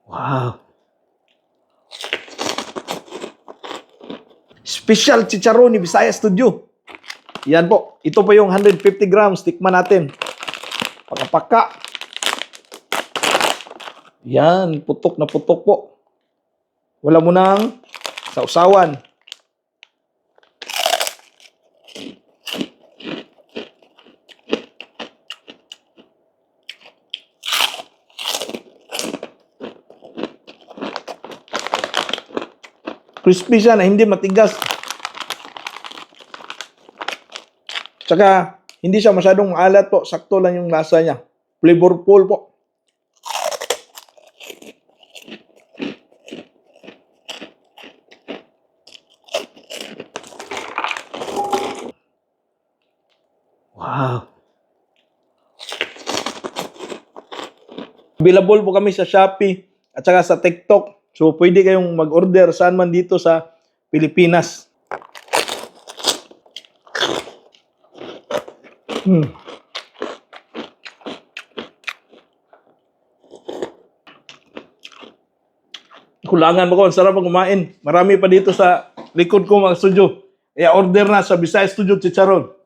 Wow. Special chicharon ni Visayas Studio. Yan po. Ito po yung 150 grams. Tikman natin. Paka-paka. Yan. Putok na putok po. Wala mo nang sausawan. Crispy siya na hindi matigas. Tsaka, hindi siya masyadong alat po. Sakto lang yung lasa niya. Flavorful po. Wow. Available po kami sa Shopee at saka sa TikTok. So, pwede kayong mag-order saan man dito sa Pilipinas. Kulangan mo ko. Ang sarap kumain. Marami pa dito sa likod ko mga studio. Kaya order na sa Visayas Studio Chicharon.